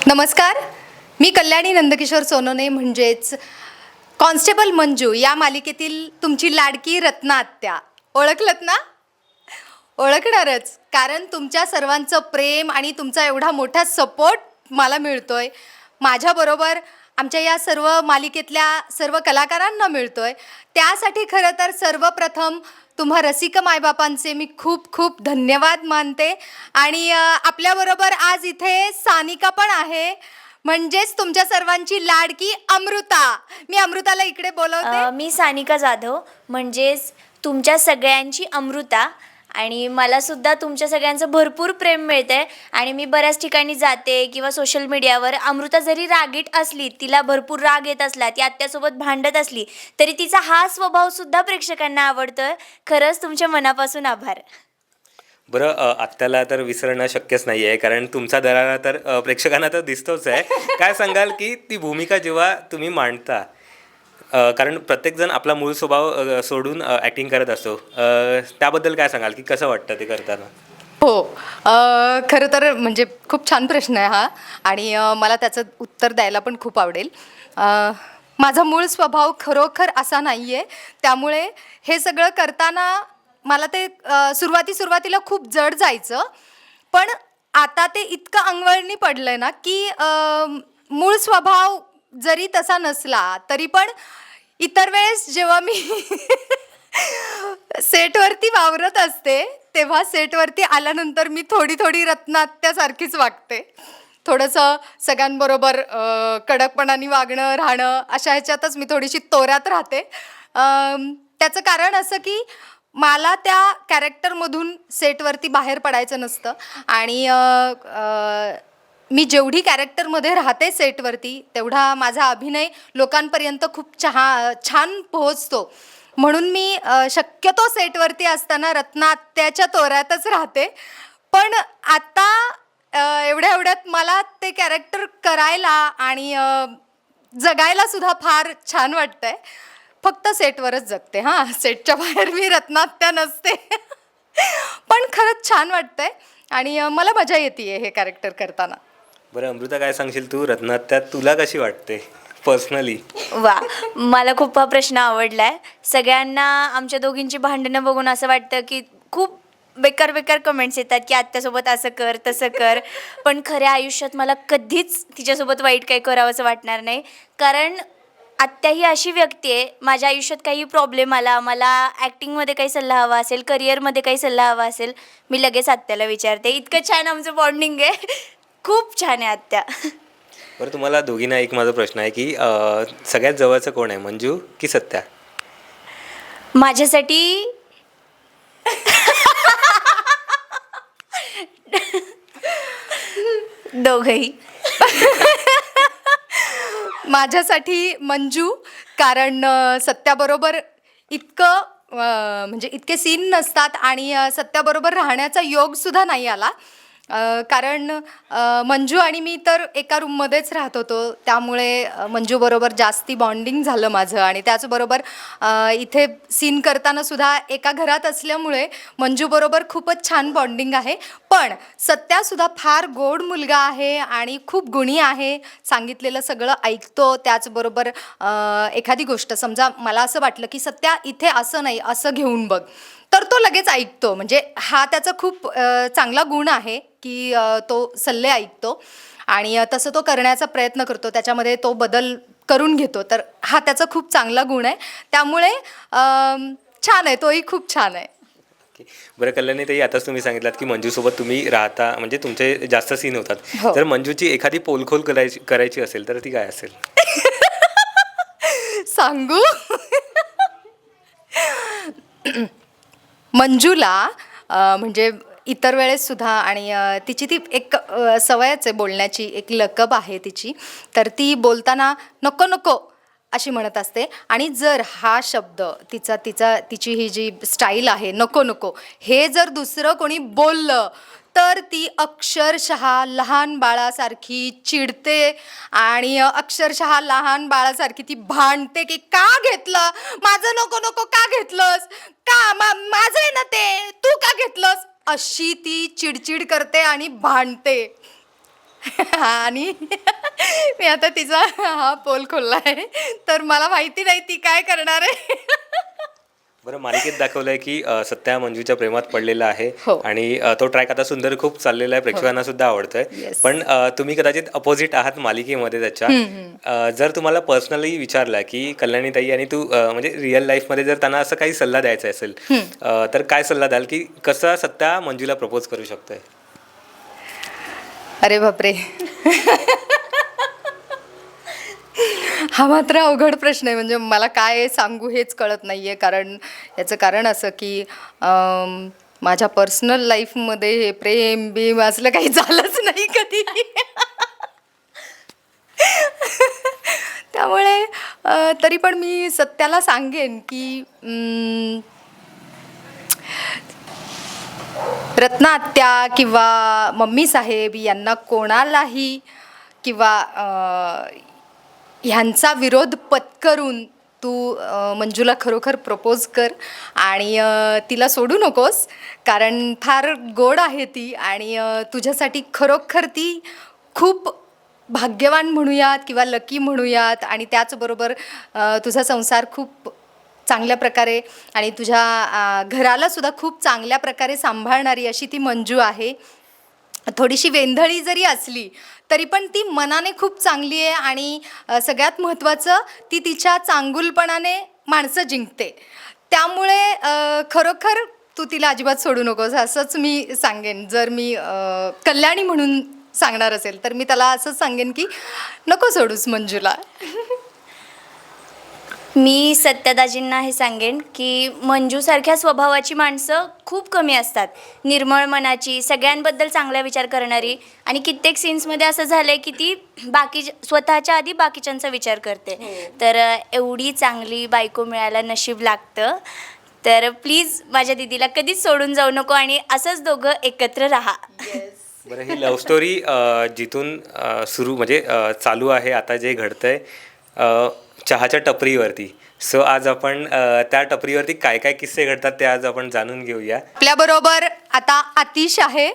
नमस्कार, मी कल्याणी नंदकिशोर सोनोने म्हणजेच कॉन्स्टेबल मंजू या मालिकेतील तुमची लाडकी रत्ना आत्या. ओळखलत ना? ओळखणारच, कारण तुमच्या सर्वांचं प्रेम आणि तुमचा एवढा मोठा सपोर्ट मला मिळतोय. माझ्याबरोबर आमच्या या सर्व मालिकेतल्या सर्व कलाकारांना मिळतोय. त्यासाठी खरं तर सर्वप्रथम तुम्हा रसिक मायबापांचे मी खूप खूप धन्यवाद मानते. आणि आपल्याबरोबर आज इथे सानिका पण आहे, म्हणजेच तुमच्या सर्वांची लाडकी अमृता. मी अमृताला इकडे बोलवते. मी सानिका जाधव, म्हणजेच तुमच्या सगळ्यांची अमृता. आणि मला सुद्धा तुमच्या सगळ्यांचं भरपूर प्रेम मिळतं आहे. आणि मी बऱ्याच ठिकाणी जाते किंवा सोशल मीडियावर, अमृता जरी रागीट असली, तिला भरपूर राग येत असला, ती आत्यासोबत भांडत असली, तरी तिचा हा स्वभावसुद्धा प्रेक्षकांना आवडतो आहे. खरंच तुमच्या मनापासून आभार. बरं, आत्याला तर विसरणं शक्यच नाही आहे, कारण तुमचा दरारा तर प्रेक्षकांना तर दिसतोच आहे. काय सांगाल की ती भूमिका जेव्हा तुम्ही मांडता, कारण प्रत्येकजण आपला मूळ स्वभाव सोडून ॲक्टिंग करत असतो, त्याबद्दल काय सांगाल की कसं वाटतं ते करताना? हो, खरं तर म्हणजे खूप छान प्रश्न आहे हा. आणि मला त्याचं उत्तर द्यायला पण खूप आवडेल. माझा मूळ स्वभाव खरोखर असा नाही आहे, त्यामुळे हे सगळं करताना मला ते सुरुवातीला खूप जड जायचं. पण आता ते इतकं अंगवळणी पडलं आहे ना की मूळ स्वभाव जरी तसा नसला तरी पण इतर वेळेस जेव्हा मी सेटवरती वावरत असते, तेव्हा सेटवरती आल्यानंतर मी थोडी रत्नात्यासारखीच वागते. थोडंसं सगळ्यांबरोबर कडकपणाने वागणं, राहणं, अशा ह्याच्यातच मी थोडीशी तोऱ्यात राहते. त्याचं कारण असं की मला त्या कॅरेक्टरमधून सेटवरती बाहेर पडायचं नसतं. आणि मी जेवढी कॅरेक्टरमध्ये राहते सेटवरती, तेवढा माझा अभिनय लोकांपर्यंत खूप छान पोहोचतो. म्हणून मी शक्यतो सेटवरती असताना रत्ना आत्याच्या तोऱ्यातच राहते. पण आता एवढ्यात मला ते कॅरेक्टर करायला आणि जगायला सुद्धा फार छान वाटतंय. फक्त सेटवरच जगते, हां, सेटच्या बाहेर मी रत्ना आत्या नसते. पण खरंच छान वाटतंय आणि मला मजा येते हे कॅरेक्टर करताना. बरं अमृता, काय सांगशील तू, रत्नात्या तुला कशी वाटते पर्सनली? वा, मला खूप हा प्रश्न आवडला आहे. सगळ्यांना आमच्या दोघींची भांडणं बघून असं वाटतं की खूप बेकार कमेंट्स येतात की आत्यासोबत असं कर तसं कर. पण खऱ्या आयुष्यात मला कधीच तिच्यासोबत वाईट काही करावंसं वाटणार नाही. कारण आत्या ही अशी व्यक्ती आहे, माझ्या आयुष्यात काही प्रॉब्लेम आला, मला ॲक्टिंगमध्ये काही सल्ला हवा असेल, करिअरमध्ये काही सल्ला हवा असेल, मी लगेच आत्याला विचारते. इतकं छान आमचं बॉन्डिंग आहे. खूप छान आहे आत्या. बरं, तुम्हाला दोघींना एक माझा प्रश्न आहे की सगळ्यात जवळचं कोण आहे, मंजू की सत्या? माझ्यासाठी दोघंही. माझ्यासाठी मंजू, कारण सत्याबरोबर इतकं म्हणजे इतके सीन नसतात आणि सत्याबरोबर राहण्याचा योगसुद्धा नाही आला. कारण मंजू आणि मी तर एका रूममध्येच राहत होतो, त्यामुळे मंजूबरोबर जास्ती बॉन्डिंग झालं माझं. आणि त्याचबरोबर इथे सीन करताना सुद्धा एका घरात असल्यामुळे मंजूबरोबर खूपच छान बॉन्डिंग आहे. पण सत्यासुद्धा फार गोड मुलगा आहे आणि खूप गुणी आहे. सांगितलेलं सगळं ऐकतो. त्याचबरोबर एखादी गोष्ट समजा मला असं वाटलं की सत्या इथे असं नाही, असं घेऊन बघ, तर तो लगेच ऐकतो. म्हणजे हा त्याचा खूप चांगला गुण आहे की तो सल्ले ऐकतो आणि तसं तो करण्याचा प्रयत्न करतो, त्याच्यामध्ये तो बदल करून घेतो. तर हा त्याचा खूप चांगला गुण आहे. त्यामुळे छान आहे, तोही खूप छान आहे. ओके. बरं कल्याणी ताई, आताच तुम्ही सांगितलात की मंजूसोबत तुम्ही राहता, म्हणजे तुमचे जास्त सीन होतात. हो. तर मंजूची एखादी पोलखोल करायची असेल तर ती काय असेल? सांगू? मंजूला म्हणजे इतर वेळेससुद्धा आणि तिची ती एक सवयच आहे बोलण्याची, एक लकब आहे तिची. तर ती बोलताना नको नको अशी म्हणत असते. आणि जर हा शब्द तिची ही जी स्टाईल आहे, नको नको, हे जर दुसरं कोणी बोललं तर ती अक्षरशः लहान बाळासारखी चिडते आणि अक्षरशः लहान बाळासारखी ती भांडते की का घेतलं माझं, नको नको का घेतलंस, का माझं आहे ना ते, तू का घेतलंस, अशी ती चिडचिड करते आणि भांडते. हा, आणि मी आता तिचा हा पोल खोलला आहे, तर मला माहिती नाही ती काय करणार आहे. बरं, मालिकेत दाखवलंय की सत्या मंजूच्या प्रेमात पडलेला आहे हो. आणि तो ट्रॅक आता सुंदर खूप चाललेला आहे, प्रेक्षकांना सुद्धा आवडतोय. Yes. पण तुम्ही कदाचित अपोजिट आहात मालिकेमध्ये त्याच्या. जर तुम्हाला पर्सनली विचारलं की कल्याणीताई आणि तू म्हणजे रिअल लाईफमध्ये जर त्यांना असं काही सल्ला द्यायचा असेल तर काय सल्ला द्याल की कसं सत्या मंजूला प्रपोज करू शकतोय? अरे बापरे. हा मात्र अवघड प्रश्न आहे. म्हणजे मला काय सांगू हेच कळत नाही आहे. याचं कारण असं की माझ्या पर्सनल लाईफमध्ये हे प्रेम बीम असलं काही झालंच नाही कधी. त्यामुळे तरी पण मी सत्याला सांगेन की रत्ना आत्या किंवा मम्मी साहेब यांना कोणालाही किंवा ह्यांचा विरोध पत्करून तू मंजूला खरोखर प्रपोज कर आणि तिला सोडू नकोस, कारण फार गोड आहे ती आणि तुझ्यासाठी खरोखर ती खूप भाग्यवान म्हणूयात किंवा लकी म्हणूयात. आणि त्याचबरोबर तुझा संसार खूप चांगल्या प्रकारे आणि तुझ्या घराला सुद्धा खूप चांगल्या प्रकारे सांभाळणारी अशी ती मंजू आहे. थोडीशी वेंधळी जरी असली तरी पण ती मनाने खूप चांगली आहे आणि सगळ्यात महत्त्वाचं ती तिच्या चांगुलपणाने माणसं जिंकते. त्यामुळे खरोखर तू तिला अजिबात सोडू नकोस असंच मी सांगेन. जर मी कल्याणी म्हणून सांगणार असेल तर मी त्याला असंच सांगेन की नको सोडूस मंजूला. मी सत्यदाजींना हे सांगेन की मंजूसारख्या स्वभावाची माणसं खूप कमी असतात. निर्मळ मनाची, सगळ्यांबद्दल चांगला विचार करणारी, आणि कित्येक सीन्समध्ये असं झालं आहे की ती स्वतःच्या आधी बाकीच्यांचा विचार करते. तर एवढी चांगली बायको मिळायला नशीब लागतं. तर प्लीज माझ्या दीदीला कधीच सोडून जाऊ नको आणि असंच दोघं एकत्र राहा. बरं, ही लव्ह स्टोरी जिथून सुरू म्हणजे चालू आहे आता जे घडतंय चहाच्या टपरीवरती. सो आज आपण त्या टपरीवरती काय काय किस्से घडतात ते आज आपण जाणून घेऊया. आपल्याबरोबर आता आतिश आहे.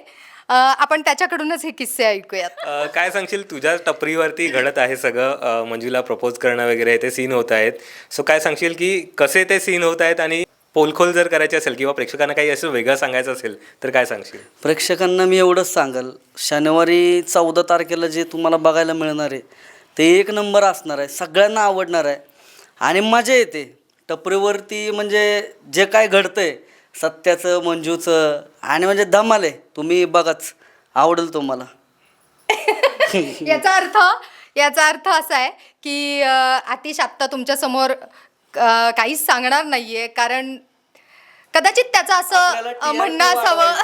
आपण त्याच्याकडूनच हे किस्से ऐकूयात. काय सांगशील, तुझ्या टपरीवरती घडत आहे सगळं, मंजूला प्रपोज करणं वगैरे ते सीन होत आहेत. सो काय सांगशील की कसे ते सीन होत आहेत, आणि पोलखोल जर करायचे असेल किंवा प्रेक्षकांना काही असं वेगळं सांगायचं असेल तर काय सांगशील? प्रेक्षकांना मी एवढंच सांगाल, शनिवारी 14 तारखेला जे तुम्हाला बघायला मिळणार आहे ते एक नंबर असणार आहे, सगळ्यांना आवडणार आहे आणि मजा येते. टपरीवरती म्हणजे जे काय घडतंय सत्याचं मंजूचं आणि म्हणजे धमाल आहे. तुम्ही बघाच, आवडेल तुम्हाला. याचा अर्थ असा आहे की आतिश आत्ता तुमच्यासमोर काहीच सांगणार नाही आहे, कारण कदाचित त्याचं असं म्हणणं असावं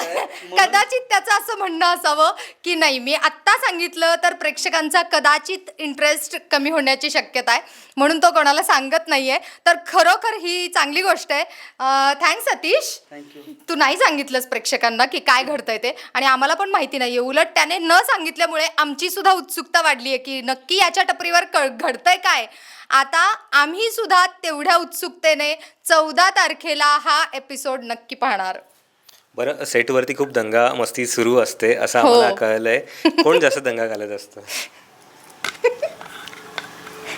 कदाचित त्याचं असं म्हणणं असावं की नाही, मी आत्ता सांगितलं तर प्रेक्षकांचा कदाचित इंटरेस्ट कमी होण्याची शक्यता आहे, म्हणून तो कोणाला सांगत नाही आहे. तर खरोखर ही चांगली गोष्ट आहे. थँक्स आतिश, तू नाही सांगितलंस प्रेक्षकांना की काय घडतंय ते, आणि आम्हाला पण माहिती नाही आहे. उलट त्याने न सांगितल्यामुळे आमची सुद्धा उत्सुकता वाढली आहे की नक्की याच्या टपरीवर घडतंय काय. आता आम्ही सुद्धा तेवढ्या उत्सुकतेने 14 तारखेला हा एपिसोड नक्की पाहणार. बरं, सेटवरती खूप दंगा मस्ती सुरू असते असं आम्हाला कळलंय. कोण जास्त दंगा घालत असतं?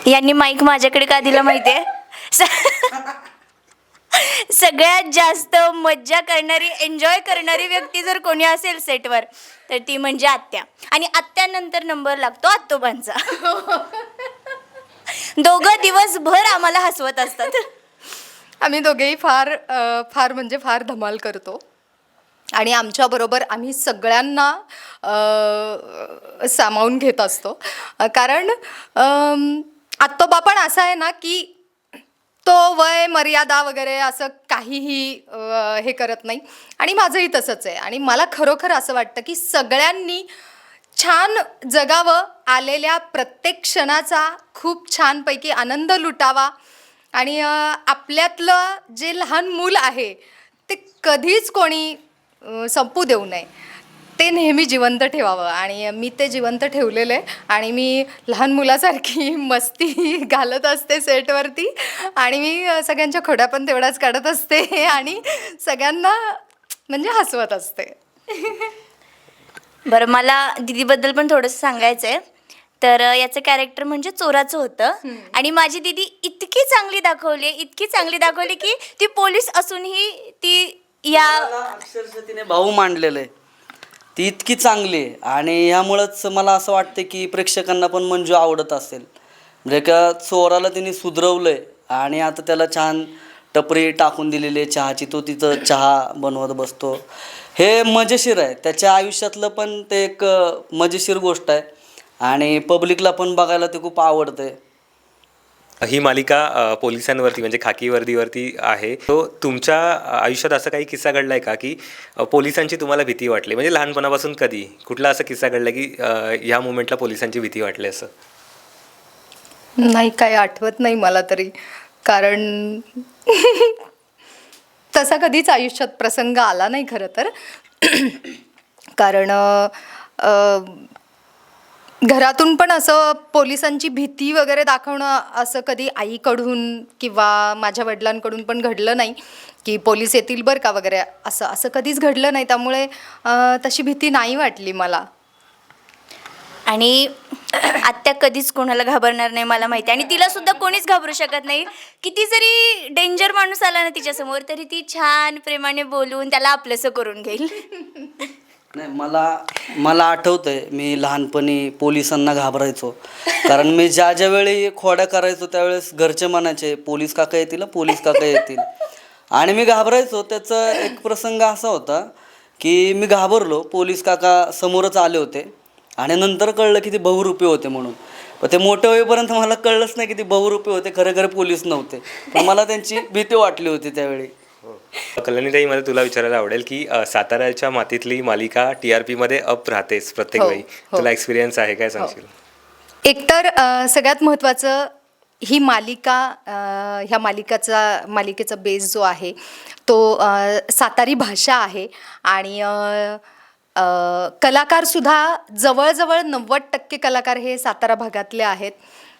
यांनी माईक माझ्याकडे का दिला माहिती आहे? सगळ्यात जास्त मज्जा करणारी, एन्जॉय करणारी व्यक्ती जर कोणी असेल सेटवर तर ती म्हणजे आत्या, आणि आत्यानंतर नंबर लागतो आत्तोबांचा. दोघं दिवसभर आम्हाला हसवत असतात. आम्ही दोघेही फार म्हणजे फार धमाल करतो आणि आमच्याबरोबर आम्ही सगळ्यांना सामावून घेत असतो. कारण आत्तोबा पण असा आहे ना की तो वय मर्यादा वगैरे असं काहीही हे करत नाही, आणि माझंही तसंच आहे. आणि मला खरोखर असं वाटतं की सगळ्यांनी छान जगावं, आलेल्या प्रत्येक क्षणाचा खूप छानपैकी आनंद लुटावा, आणि आपल्यातलं जे लहान मूल आहे ते कधीच कोणी संपू देऊ नये, ते नेहमी जिवंत ठेवावं. आणि मी ते जिवंत ठेवलेलं आहे आणि मी लहान मुलासारखी मस्ती घालत असते सेटवरती, आणि मी सगळ्यांच्या खोड्या पण तेवढ्याच काढत असते आणि सगळ्यांना म्हणजे हसवत असते. बरं, मला दीदीबद्दल पण थोडंसं सांगायचं आहे. तर याचं कॅरेक्टर म्हणजे चोराचं होतं आणि माझी दीदी इतकी चांगली दाखवली की ती पोलीस असूनही ती या मला अक्षरशः तिने भाऊ मांडलेलं आहे. ती इतकी चांगली आहे आणि ह्यामुळंच मला असं वाटतं की प्रेक्षकांना पण मंजू आवडत असेल. म्हणजे का चोराला तिने सुधरवलंय आणि आता त्याला छान टपरी टाकून दिलेली आहे चहाची, तो तिथं चहा बनवत बसतो. हे मजेशीर आहे, त्याच्या आयुष्यातलं पण ते एक मजेशीर गोष्ट आहे आणि पब्लिकला पण बघायला ते खूप आवडतंय. ही मालिका पोलिसांवरती म्हणजे खाकी वर्दीवरती आहे. तो तुमच्या आयुष्यात असा काही किस्सा घडलाय का की पोलिसांची तुम्हाला भीती वाटली? म्हणजे लहानपणापासून कधी कुठला असा किस्सा घडला की ह्या मुमेंटला पोलिसांची भीती वाटली असं? नाही, काही आठवत नाही मला तरी. कारण तसा कधीच आयुष्यात प्रसंग आला नाही खरं तर. कारण घरातून पण असं पोलिसांची भीती वगैरे दाखवणं असं कधी आईकडून किंवा माझ्या वडिलांकडून पण घडलं नाही की पोलीस येतील बरं का वगैरे, असं असं कधीच घडलं नाही. त्यामुळे तशी भीती नाही वाटली मला. आणि आत्या कधीच कोणाला घाबरणार नाही मला माहिती आहे आणि तिला सुद्धा कोणीच घाबरू शकत नाही. किती जरी डेंजर माणूस आला ना तिच्यासमोर तरी ती छान प्रेमाने बोलून त्याला आपलंसं करून घेईल. नाही, मला आठवतंय मी लहानपणी पोलिसांना घाबरायचो. कारण मी ज्या वेळी खोड्या करायचो त्यावेळेस घरचे म्हणायचे पोलीस काका येतील, पोलीस काका येतील. आणि मी घाबरायचो. त्याचा एक प्रसंग असा होता की मी घाबरलो, पोलीस काका समोरच आले होते आणि नंतर कळलं की ते बहुरूपी होते म्हणून. पण ते मोठे होईपर्यंत मला कळलंच नाही की ते बहुरूपी होते, खरे पोलीस नव्हते. पण मला त्यांची भीती वाटली होती त्यावेळी. कल्याणीताई, मला तुला विचारायला आवडेल की साताऱ्याच्या मातीतली मालिका TRP मध्ये अप राहतेच प्रत्येक हो, वेळी. हो. तुला एक्सपिरियन्स आहे, काय सांगशील? एकतर सगळ्यात महत्त्वाचं, ही मालिका ह्या मालिकेचा बेस जो आहे तो सातारी भाषा आहे आणि कलाकारसुद्धा जवळजवळ 90% कलाकार हे सातारा भागातले आहेत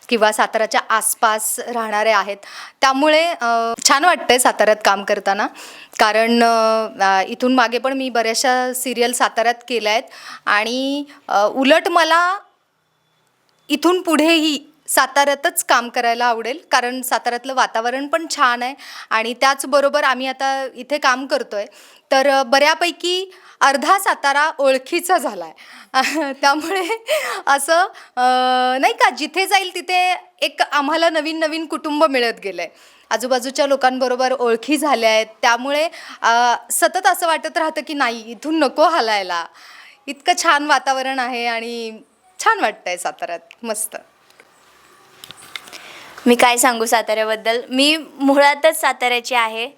किंवा साताराच्या आसपास राहणारे आहेत. त्यामुळे छान वाटतंय साताऱ्यात काम करताना. कारण इथून मागे पण मी बऱ्याचशा सिरियल साताऱ्यात केल्या आहेत आणि उलट मला इथून पुढेही साताऱ्यातच काम करायला आवडेल. कारण साताऱ्यातलं वातावरण पण छान आहे आणि त्याचबरोबर आम्ही आता इथे काम करतो आहे तर बऱ्यापैकी अर्धा सातारा ओळखीचा झाला आहे. त्यामुळे असं नाही का, जिथे जाईल तिथे एक आम्हाला नवीन कुटुंब मिळत गेलं आहे. आजूबाजूच्या लोकांबरोबर ओळखी झाल्या आहेत. त्यामुळे सतत असं वाटत राहतं की नाही, इथून नको हलायला. इतकं छान वातावरण आहे आणि छान वाटतंय साताऱ्यात, मस्त. मी काय सांगू साताऱ्याबद्दल. मी मुळातच साताऱ्याची आहे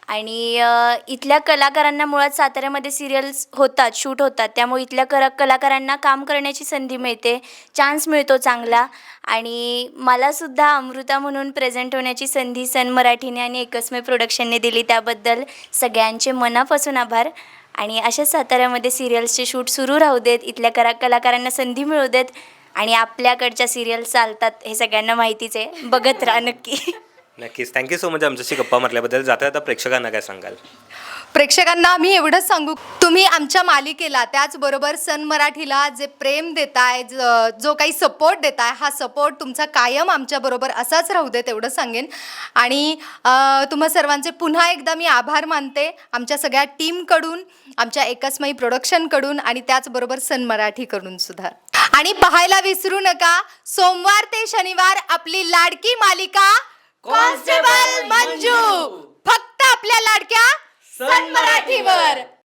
आणि इथल्या कलाकारांना मुळात साताऱ्यामध्ये सिरियल्स होतात, शूट होतात. त्यामुळे इथल्या कलाकारांना काम करण्याची संधी मिळते, चान्स मिळतो चांगला. आणि मलासुद्धा अमृता म्हणून प्रेझेंट होण्याची संधी सन मराठीने आणि एकस्मय प्रोडक्शनने दिली. त्याबद्दल सगळ्यांचे मनापासून आभार. आणि अशाच साताऱ्यामध्ये सिरियल्सचे शूट सुरू राहू देत, इथल्या कलाकारांना संधी मिळू देत आणि आपल्याकडच्या सिरियल चालतात हे सगळ्यांना माहितीच आहे. बघत राहा नक्की. नक्कीच. थँक्यू सो मच आमच्याशी गप्पा मारल्याबद्दल. जाता प्रेक्षकांना काय सांगाल? प्रेक्षकांना आम्ही एवढंच सांगू, तुम्ही आमच्या मालिकेला त्याचबरोबर सन मराठीला जे प्रेम देताय, जो काही सपोर्ट देताय, हा सपोर्ट तुमचा कायम आमच्याबरोबर असाच राहू देत एवढं सांगेन. आणि तुम्हा सर्वांचे पुन्हा एकदा मी आभार मानते, आमच्या सगळ्या टीमकडून, आमच्या एकस्मयी प्रोडक्शनकडून आणि त्याचबरोबर सन मराठीकडून सुद्धा. आणि पाहायला विसरू नका, सोमवार ते शनिवार आपली लाडकी मालिका कॉन्स्टेबल मंजू, फक्त आपल्या लाडक्या सन मराठीवर.